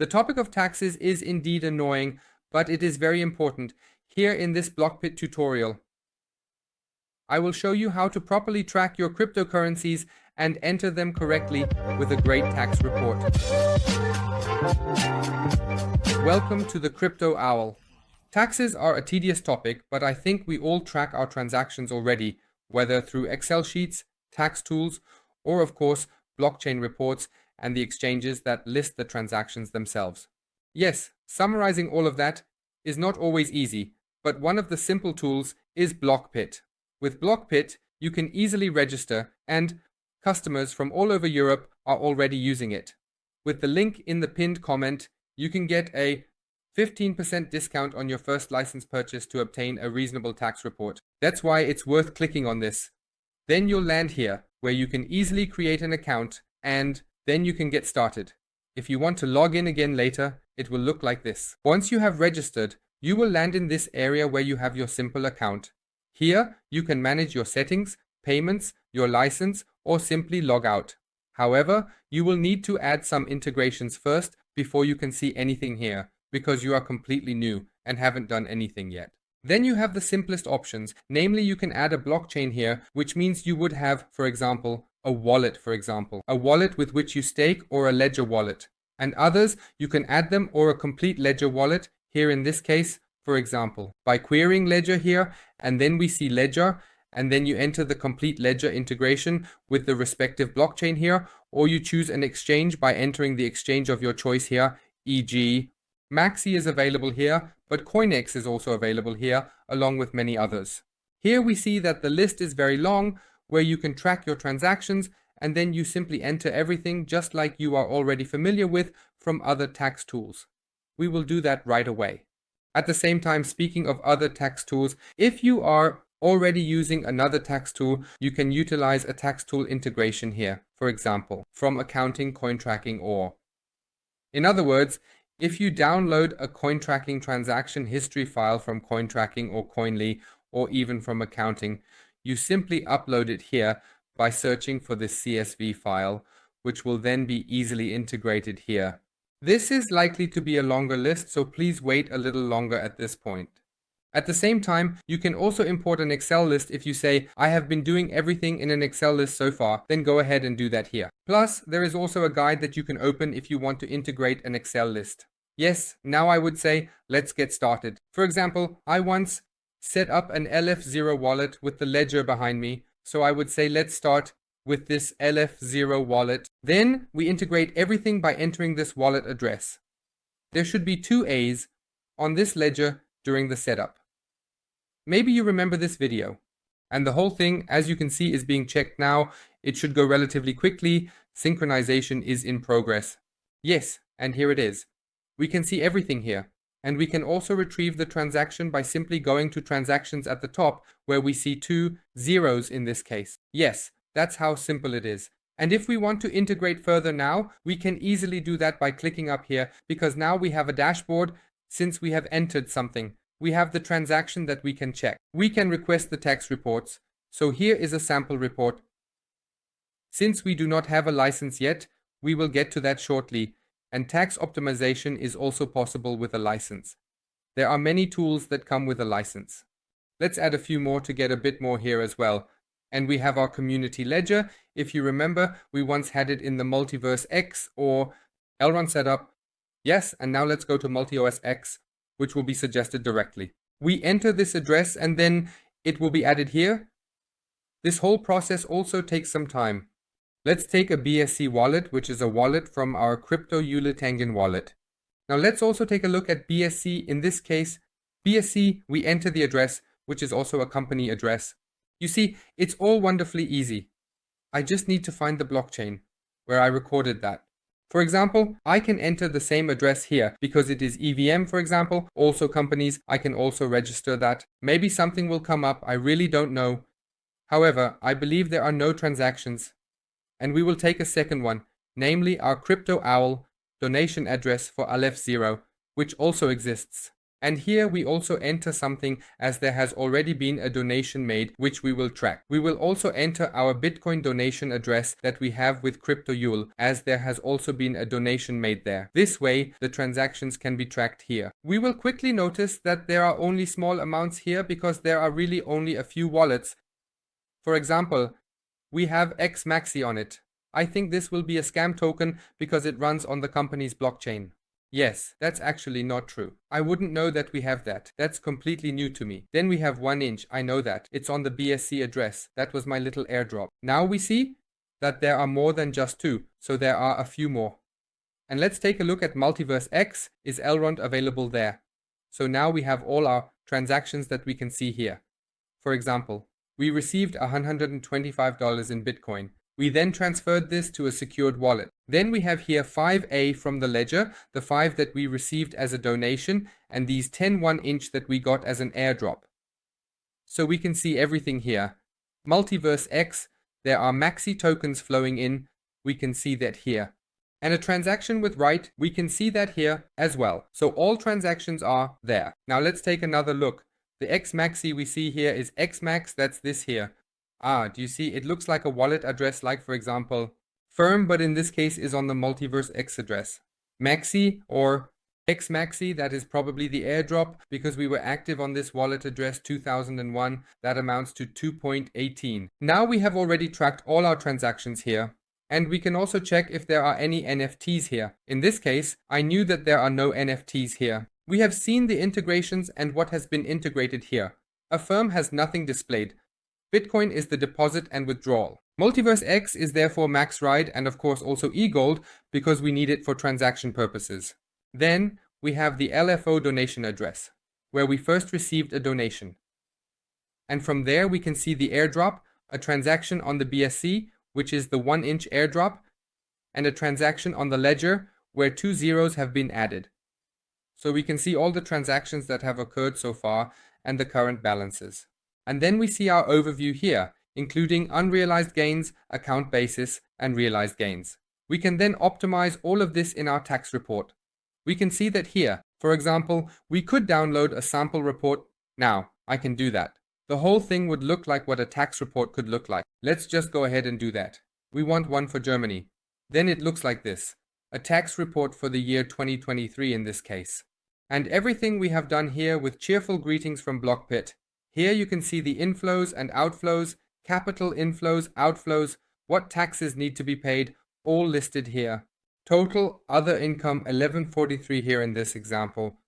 The topic of taxes is indeed annoying, but it is very important. Here in this BlockPit tutorial, I will show you how to properly track your cryptocurrencies and enter them correctly with a great tax report. Welcome to the Crypto Owl. Taxes are a tedious topic, but I think we all track our transactions already, whether through Excel sheets, tax tools, or of course, blockchain reports and the exchanges that list the transactions themselves. Yes, summarizing all of that is not always easy, but one of the simple tools is BlockPit. With BlockPit, you can easily register, and customers from all over Europe are already using it. With the link in the pinned comment, you can get a 15% discount on your first license purchase to obtain a reasonable tax report. That's why it's worth clicking on this. Then you'll land here, where you can easily create an account, and then you can get started. If you want to log in again later, it will look like this. Once you have registered, you will land in this area where you have your simple account. Here, you can manage your settings, payments, your license, or simply log out. However, you will need to add some integrations first before you can see anything here, because you are completely new and haven't done anything yet. Then you have the simplest options, namely you can add a blockchain here, which means you would have, for example, a wallet with which you stake, or a ledger wallet. And others, you can add them or a complete ledger wallet, here in this case, for example, by querying ledger here, and then we see ledger, and then you enter the complete ledger integration with the respective blockchain here, or you choose an exchange by entering the exchange of your choice here, e.g. Maxi is available here, but Coinex is also available here, along with many others. Here we see that the list is very long, where you can track your transactions, and then you simply enter everything just like you are already familiar with from other tax tools. We will do that right away. At the same time, speaking of other tax tools, if you are already using another tax tool, you can utilize a tax tool integration here, for example, from accounting, coin tracking, or. In other words, if you download a coin tracking transaction history file from coin tracking or Coinly, or even from accounting, you simply upload it here by searching for this CSV file, which will then be easily integrated here. This is likely to be a longer list, so please wait a little longer at this point. At the same time, you can also import an Excel list if you say, I have been doing everything in an Excel list so far, then go ahead and do that here. Plus, there is also a guide that you can open if you want to integrate an Excel list. Yes, now I would say, let's get started. For example, I once set up an LF0 wallet with the ledger behind me, so I would say let's start with this LF0 wallet. Then we integrate everything by entering this wallet address. There should be 2 A's on this ledger during the setup. Maybe you remember this video. And the whole thing, as you can see, is being checked now. It should go relatively quickly. Synchronization is in progress. Yes, and here it is. We can see everything here. And we can also retrieve the transaction by simply going to transactions at the top, where we see 2 zeros in this case. Yes, that's how simple it is. And if we want to integrate further now, we can easily do that by clicking up here, because now we have a dashboard since we have entered something. We have the transaction that we can check. We can request the tax reports. So here is a sample report. Since we do not have a license yet, we will get to that shortly. And tax optimization is also possible with a license. There are many tools that come with a license. Let's add a few more to get a bit more here as well. And we have our community ledger. If you remember, we once had it in the Multiverse X or Elrond setup. Yes, and now let's go to MultiOS X, which will be suggested directly. We enter this address and then it will be added here. This whole process also takes some time. Let's take a BSC wallet, which is a wallet from our crypto Yulitangan wallet. Now let's also take a look at BSC. In this case, BSC, we enter the address, which is also a company address. You see, it's all wonderfully easy. I just need to find the blockchain where I recorded that. For example, I can enter the same address here because it is EVM, for example. Also companies, I can also register that. Maybe something will come up, I really don't know. However, I believe there are no transactions. And we will take a second one, namely our Crypto Owl donation address for Aleph0, which also exists. And here we also enter something as there has already been a donation made, which we will track. We will also enter our Bitcoin donation address that we have with CryptoYule, as there has also been a donation made there. This way, the transactions can be tracked here. We will quickly notice that there are only small amounts here because there are really only a few wallets. For example, we have XMAXI on it. I think this will be a scam token because it runs on the company's blockchain. Yes, that's actually not true. I wouldn't know that we have that. That's completely new to me. Then we have 1 inch. I know that. It's on the BSC address. That was my little airdrop. Now we see that there are more than just 2, so there are a few more. And let's take a look at Multiverse X. Is Elrond available there? So now we have all our transactions that we can see here. For example, we received $125 in Bitcoin. We then transferred this to a secured wallet. Then we have here 5A from the ledger, the 5 that we received as a donation, and these 10 1-inch that we got as an airdrop. So we can see everything here. Multiverse X, there are Maxi tokens flowing in. We can see that here. And a transaction with Right, we can see that here as well. So all transactions are there. Now let's take another look. The XMAXI we see here is XMAX, that's this here. Do you see? It looks like a wallet address, like for example, Firm, but in this case is on the Multiverse X address. Maxi or XMAXI, that is probably the airdrop because we were active on this wallet address 2001. That amounts to 2.18. Now we have already tracked all our transactions here. And we can also check if there are any NFTs here. In this case, I knew that there are no NFTs here. We have seen the integrations and what has been integrated here. Affirm has nothing displayed. Bitcoin is the deposit and withdrawal. Multiverse X is therefore Max Ride and of course also eGold because we need it for transaction purposes. Then we have the LFO donation address, where we first received a donation. And from there we can see the airdrop, a transaction on the BSC, which is the 1-inch airdrop, and a transaction on the ledger where 2 zeros have been added. So we can see all the transactions that have occurred so far and the current balances. And then we see our overview here, including unrealized gains, account basis, and realized gains. We can then optimize all of this in our tax report. We can see that here, for example, we could download a sample report. Now, I can do that. The whole thing would look like what a tax report could look like. Let's just go ahead and do that. We want one for Germany. Then it looks like this. A tax report for the year 2023 in this case. And everything we have done here with cheerful greetings from BlockPit. Here you can see the inflows and outflows, capital inflows, outflows, what taxes need to be paid, all listed here. Total other income 1143 here in this example.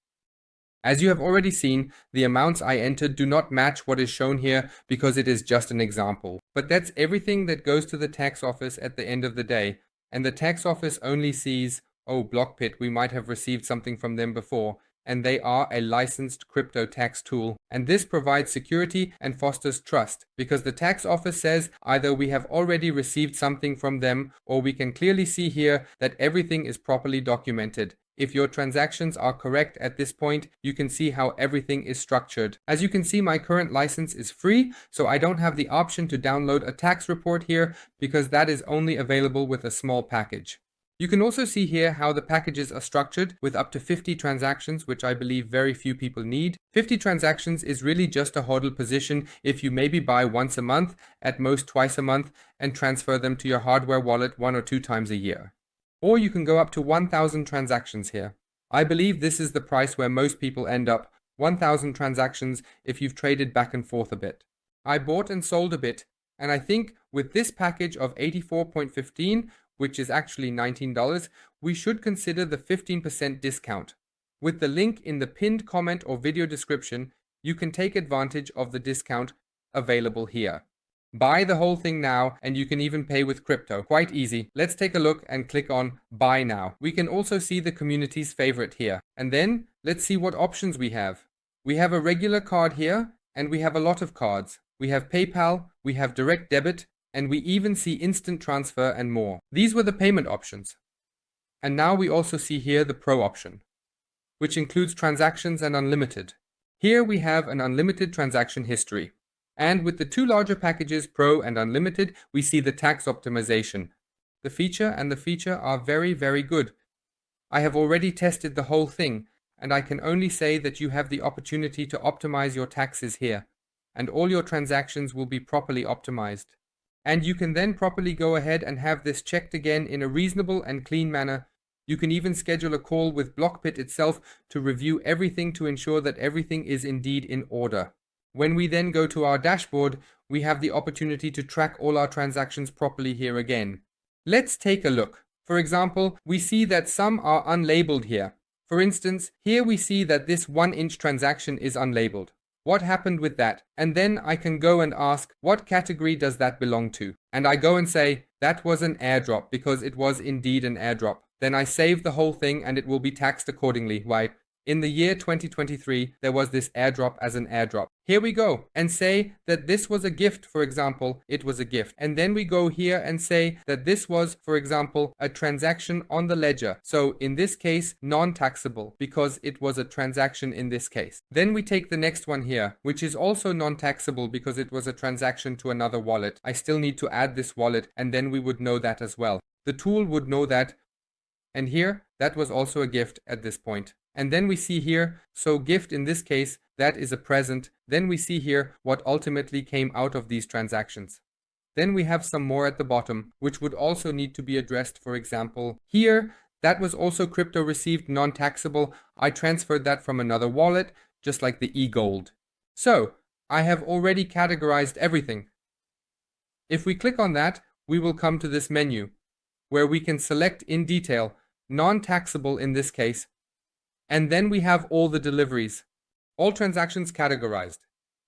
As you have already seen, the amounts I entered do not match what is shown here because it is just an example. But that's everything that goes to the tax office at the end of the day. And the tax office only sees, oh, BlockPit, we might have received something from them before. And they are a licensed crypto tax tool. And this provides security and fosters trust because the tax office says either we have already received something from them or we can clearly see here that everything is properly documented. If your transactions are correct at this point, you can see how everything is structured. As you can see, my current license is free, so I don't have the option to download a tax report here because that is only available with a small package. You can also see here how the packages are structured with up to 50 transactions, which I believe very few people need. 50 transactions is really just a hodl position if you maybe buy once a month, at most twice a month, and transfer them to your hardware wallet 1 or 2 times a year. Or you can go up to 1,000 transactions here. I believe this is the price where most people end up, 1,000 transactions if you've traded back and forth a bit. I bought and sold a bit, and I think with this package of 84.15, which is actually $19, we should consider the 15% discount. With the link in the pinned comment or video description, you can take advantage of the discount available here. Buy the whole thing now, and you can even pay with crypto. Quite easy. Let's take a look and click on Buy Now. We can also see the community's favorite here. And then, let's see what options we have. We have a regular card here, and we have a lot of cards. We have PayPal, we have direct debit, and we even see instant transfer and more. These were the payment options. And now we also see here the Pro option, which includes transactions and unlimited. Here we have an unlimited transaction history. And with the 2 larger packages, Pro and Unlimited, we see the tax optimization. The feature and the feature are very, very good. I have already tested the whole thing, and I can only say that you have the opportunity to optimize your taxes here, and all your transactions will be properly optimized. And you can then properly go ahead and have this checked again in a reasonable and clean manner. You can even schedule a call with BlockPit itself to review everything to ensure that everything is indeed in order. When we then go to our dashboard, we have the opportunity to track all our transactions properly here again. Let's take a look. For example, we see that some are unlabeled here. For instance, here we see that this 1-inch transaction is unlabeled. What happened with that? And then I can go and ask, what category does that belong to? And I go and say, that was an airdrop because it was indeed an airdrop. Then I save the whole thing and it will be taxed accordingly. Why? In the year 2023, there was this airdrop as an airdrop. Here we go and say that this was a gift, for example, it was a gift. And then we go here and say that this was, for example, a transaction on the ledger. So in this case, non-taxable because it was a transaction in this case. Then we take the next one here, which is also non-taxable because it was a transaction to another wallet. I still need to add this wallet and then we would know that as well. The tool would know that. And here, that was also a gift at this point. And then we see here, so gift in this case, that is a present. Then we see here what ultimately came out of these transactions. Then we have some more at the bottom, which would also need to be addressed. For example, here, that was also crypto received non-taxable. I transferred that from another wallet, just like the e-gold. So, I have already categorized everything. If we click on that, we will come to this menu, where we can select in detail, non-taxable in this case, and then we have all the deliveries, all transactions categorized.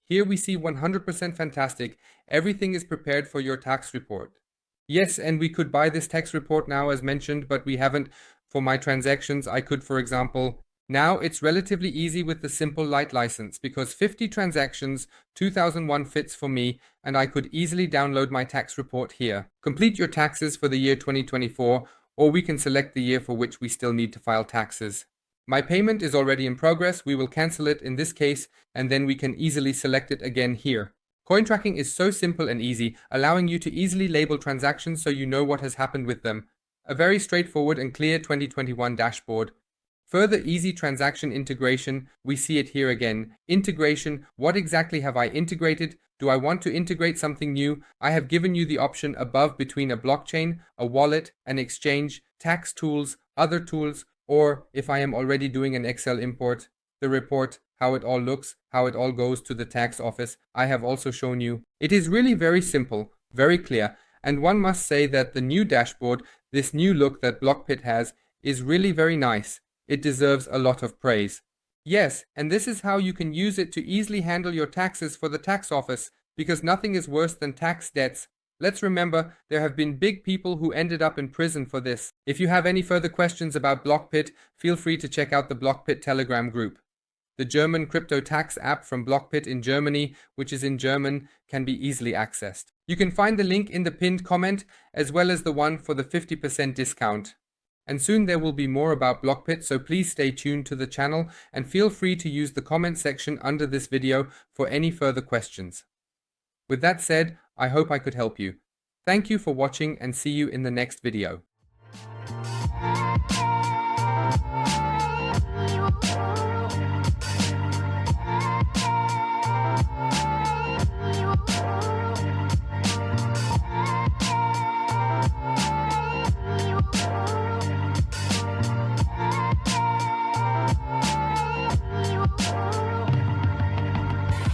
Here we see 100% fantastic. Everything is prepared for your tax report. Yes, and we could buy this tax report now as mentioned, but we haven't. For my transactions, I could, for example, now it's relatively easy with the simple light license because 50 transactions, 2001 fits for me, and I could easily download my tax report here. Complete your taxes for the year 2024, or we can select the year for which we still need to file taxes. My payment is already in progress. We will cancel it in this case, and then we can easily select it again here. Coin tracking is so simple and easy, allowing you to easily label transactions so you know what has happened with them. A very straightforward and clear 2021 dashboard. Further easy transaction integration, we see it here again. Integration, what exactly have I integrated? Do I want to integrate something new? I have given you the option above between a blockchain, a wallet, an exchange, tax tools, other tools, or if I am already doing an Excel import, the report, how it all looks, how it all goes to the tax office, I have also shown you. It is really very simple, very clear, and one must say that the new dashboard, this new look that BlockPit has, is really very nice. It deserves a lot of praise. Yes, and this is how you can use it to easily handle your taxes for the tax office, because nothing is worse than tax debts. Let's remember, there have been big people who ended up in prison for this. If you have any further questions about BlockPit, feel free to check out the BlockPit Telegram group. The German crypto tax app from BlockPit in Germany, which is in German, can be easily accessed. You can find the link in the pinned comment, as well as the one for the 50% discount. And soon there will be more about BlockPit, so please stay tuned to the channel and feel free to use the comment section under this video for any further questions. With that said, I hope I could help you. Thank you for watching and see you in the next video.